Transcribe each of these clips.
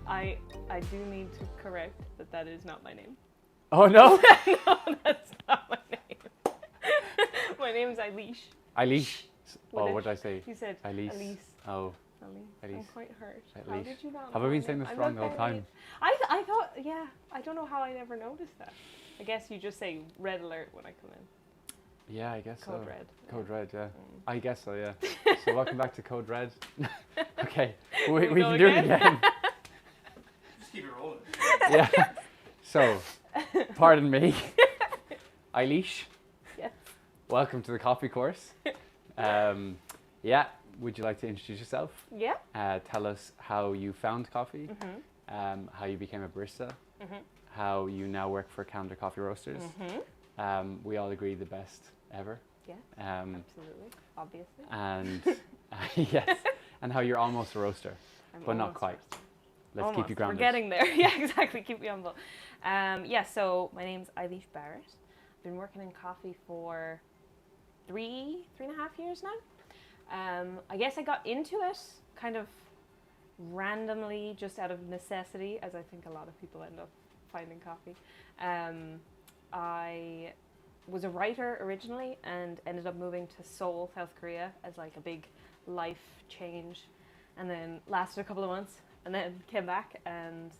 I do need to correct that is not my name. Oh no! No, that's not my name. My name is Eilis. Eilis. What What did I say? You said Eilis. Eilis. Oh, Eilis. I'm Eilis. quite hurt. How Eilis. did you not Have know I been my saying name? this I'm wrong not the whole very- time? I thought, yeah. I don't know how I never noticed that. I guess you just say red alert when I come in. Yeah, I guess Code so. red. Code Red, yeah. Mm. I guess so, yeah. So welcome back to Code Red. Okay, we we can go do it again? again. Just keep it rolling. Yeah. So, pardon me. Eilis, Yes. welcome to the coffee course. Yeah, would you like to introduce yourself? Yeah. Tell us how you found coffee, Mhm. how you became a barista, Mhm. how you now work for Calendar Coffee Roasters. Mhm. We all agree the best ever. Yeah. Absolutely. Obviously. And yes, and how you're almost a roaster, I'm but not almost quite. first. Let's keep Almost. you grounded. We're getting there. Yeah, exactly. Keep me humble. Yeah, so my name's Eilis Barrett. I've been working in coffee for three and a half years now. I guess I got into it kind of randomly, just out of necessity, as I think a lot of people end up finding coffee. I was a writer originally and ended up moving to Seoul, South Korea as like a big life change, and then lasted a couple of months and then came back and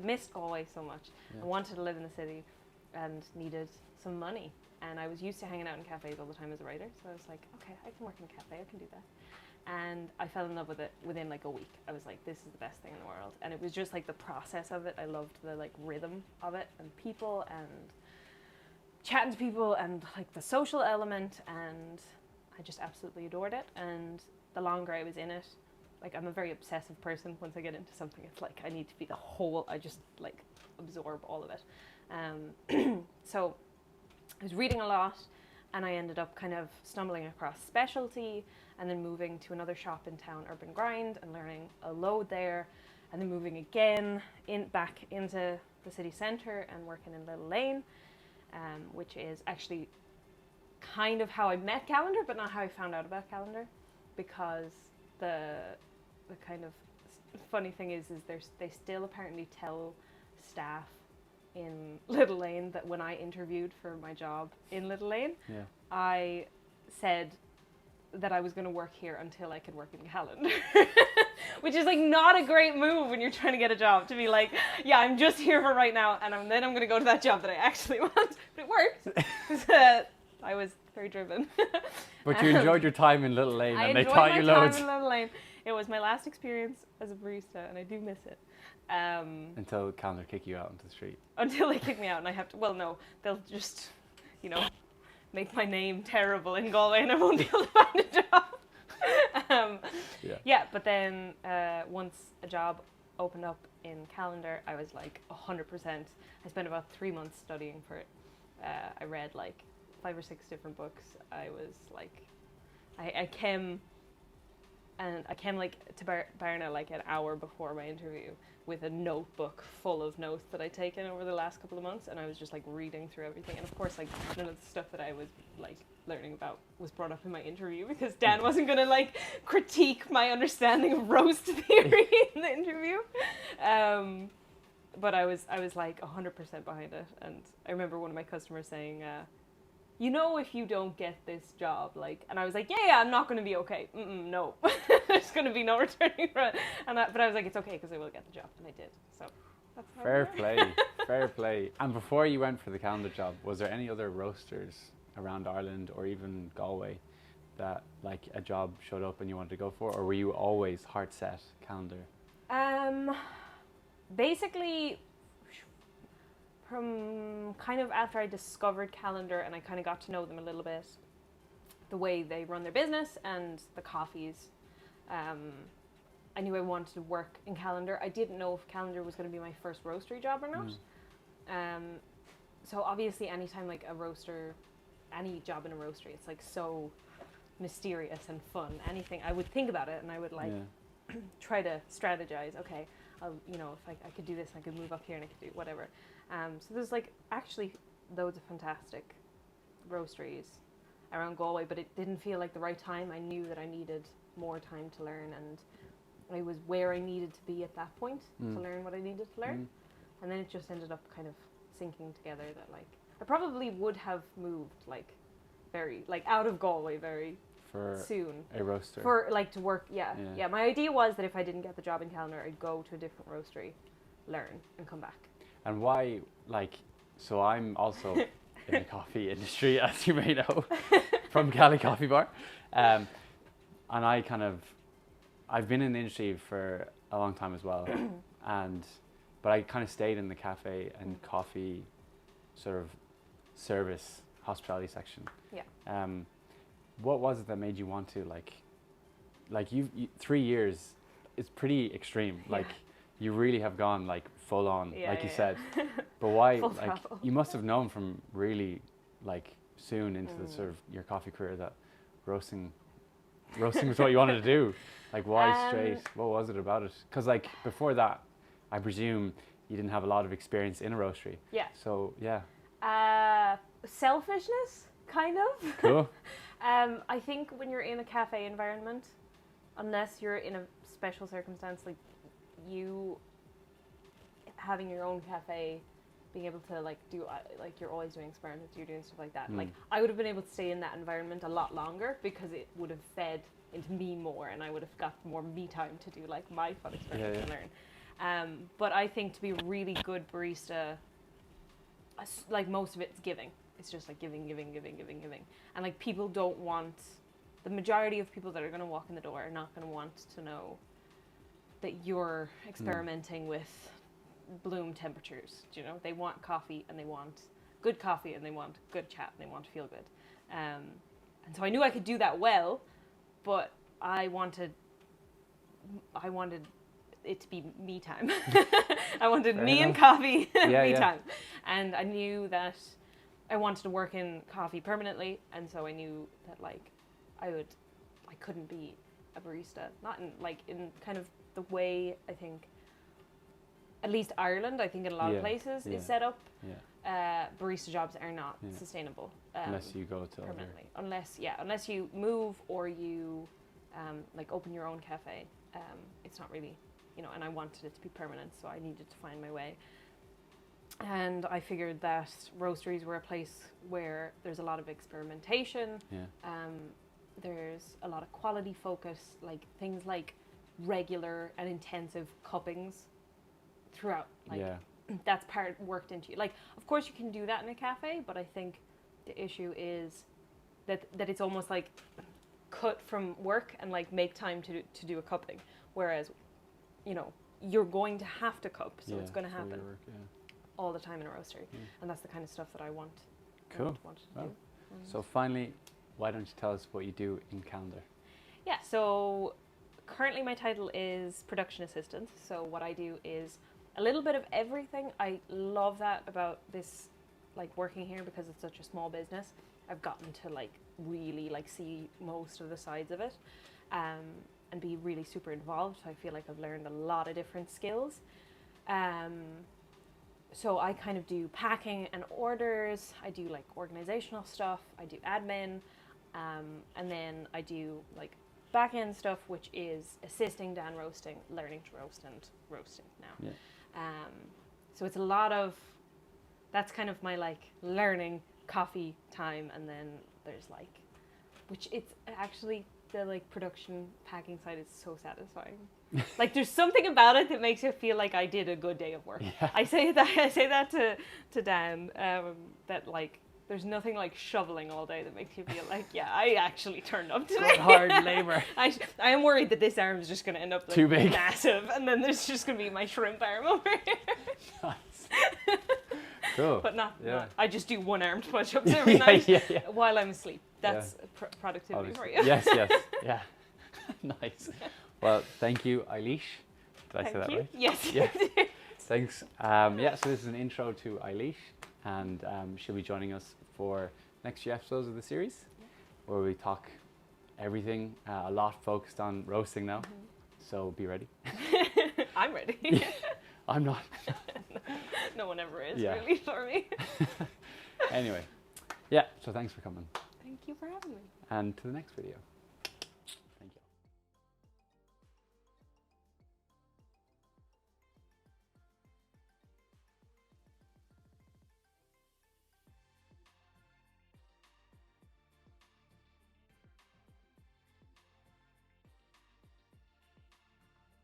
missed Galway so much. Yeah. I wanted to live in the city and needed some money, and I was used to hanging out in cafes all the time as a writer, so I was like, okay, I can work in a cafe, I can do that. And I fell in love with it within like a week. I was like, this is the best thing in the world. And it was just like the process of it. I loved the like rhythm of it and people and chatting to people and like the social element, and I just absolutely adored it. And the longer I was in it, like I'm a very obsessive person. Once I get into something, it's like I need to be the whole, I just like absorb all of it. So I was reading a lot, and I ended up kind of stumbling across specialty and then moving to another shop in town, Urban Grind, and learning a load there, and then moving again back into the city centre and working in Little Lane, which is actually kind of how I met Calendar, but not how I found out about Calendar, because the kind of funny thing is they still apparently tell staff in Little Lane that when I interviewed for my job in Little Lane, Yeah. I said that I was going to work here until I could work in Calendar. Which is like not a great move when you're trying to get a job, to be like, yeah, I'm just here for right now, and then I'm going to go to that job that I actually want. But it worked. 'Cause, I was very driven. But you enjoyed your time in Little Lane, I and they enjoyed taught my you time loads in Little Lane. It was my last experience as a barista, and I do miss it. until Calendar kick you out into the street. Until they kick me out, and I have to. Well, no, they'll just, make my name terrible in Galway, and I won't be able to find a job. Yeah, but then once a job opened up in Calendar, I was like 100%. I spent about 3 months studying for it. I read like 5 or 6 different books. I was like, I came like to Barna like an hour before my interview with a notebook full of notes that I'd taken over the last couple of months, and I was just like reading through everything. And of course, like none of the stuff that I was like learning about was brought up in my interview, because Dan wasn't gonna like critique my understanding of roast theory in the interview. But I was like 100% behind it, and I remember one of my customers saying, if you don't get this job, like, and I was like, yeah, I'm not going to be okay. No, there's going to be no returning for it. But I was like, it's okay, because I will get the job, and I did. So that's how Fair play, fair play. And before you went for the Calendar job, was there any other roasters around Ireland or even Galway that like a job showed up and you wanted to go for, or were you always hard set Calendar? Basically, from kind of after I discovered Calendar and I kind of got to know them a little bit, the way they run their business and the coffees, I knew I wanted to work in Calendar. I didn't know if Calendar was going to be my first roastery job or not. So obviously anytime like a roaster, any job in a roastery, it's like so mysterious and fun. Anything, I would think about it and I would like try to strategize. Okay, if I could do this, and I could move up here and I could do whatever. So there's like actually loads of fantastic roasteries around Galway, but it didn't feel like the right time. I knew that I needed more time to learn, and I was where I needed to be at that point to Mm. learn what I needed to learn. Mm. And then it just ended up kind of sinking together that like I probably would have moved like very like out of Galway very For soon a roaster. for like to work. Yeah. Yeah. My idea was that if I didn't get the job in Callender, I'd go to a different roastery, learn, and come back. And why, like, so I'm also in the coffee industry, as you may know, from Cali Coffee Bar. And I've been in the industry for a long time as well. But I kind of stayed in the cafe and coffee sort of service hospitality section. Yeah. What was it that made you want to like you 3 years is pretty extreme. Yeah. Like you really have gone like full on, Yeah, like you yeah, said. yeah. But why, Full like, throttle. you must have known from really, like, soon into the sort of your coffee career that roasting was what you wanted to do. Like, why straight? What was it about it? Because, like, before that, I presume you didn't have a lot of experience in a roastery. Yeah. So, yeah. Selfishness, kind of. Cool. I think when you're in a cafe environment, unless you're in a special circumstance, like you having your own cafe, being able to like do like you're always doing experiments, you're doing stuff like that. Like I would have been able to stay in that environment a lot longer because it would have fed into me more, and I would have got more me time to do like my fun experiments and learn. But I think to be a really good barista, like most of it's giving. It's just like giving. And like people don't want, the majority of people that are going to walk in the door are not going to want to know that you're experimenting with bloom temperatures. Do you know? They want coffee and they want good coffee and they want good chat and they want to feel good. And so I knew I could do that well, but I wanted it to be me time. I wanted Fair me enough. and coffee Yeah, me yeah. time. And I knew that I wanted to work in coffee permanently, and so I knew that like I couldn't be a barista, not in like in kind of the way I think at least Ireland, I think in a lot of places is set up. Yeah. Barista jobs are not sustainable Unless you go to permanently. Unless you move or you like open your own cafe. It's not really, you know, and I wanted it to be permanent, so I needed to find my way. And I figured that roasteries were a place where there's a lot of experimentation. Yeah. There's a lot of quality focus, like things like regular and intensive cuppings throughout. Like that's part worked into you. Like, of course you can do that in a cafe, but I think the issue is that it's almost like cut from work and like make time to do a cupping. Whereas, you know, you're going to have to cup, so it's going to happen all the time in a roastery. And that's the kind of stuff that I want. Cool. Want to Well, do. so finally, why don't you tell us what you do in Callender? Yeah, so currently my title is production assistant. So what I do is a little bit of everything. I love that about this, like working here, because it's such a small business. I've gotten to like really like see most of the sides of it, and be really super involved. So I feel like I've learned a lot of different skills. So I kind of do packing and orders. I do like organizational stuff. I do admin, and then I do like back end stuff, which is assisting Dan roasting, learning to roast, and roasting now. Yeah. So it's a lot of, that's kind of my like learning coffee time, and then there's like, which it's actually the like production packing side is so satisfying. Like there's something about it that makes you feel like I did a good day of work. Yeah. I say that to Dan, that like there's nothing like shoveling all day that makes you feel like, yeah, I actually turned up today. Good hard labor. I am worried that this arm is just going to end up like, Too big. massive, and then there's just going to be my shrimp arm over here. Nice. Cool. But not, Yeah. I just do one armed push-ups every night while I'm asleep. That's productivity for you. Yes, yeah. Nice. Well, thank you, Eilis. Did I say that right? Yes. Yeah. Thanks. So this is an intro to Eilis, and she'll be joining us for next few episodes of the series, where we talk everything, a lot focused on roasting now. So be ready. I'm ready. I'm not. No one ever is, Yeah. really, for me. Anyway, so thanks for coming, Thank you for having me. and to the next video.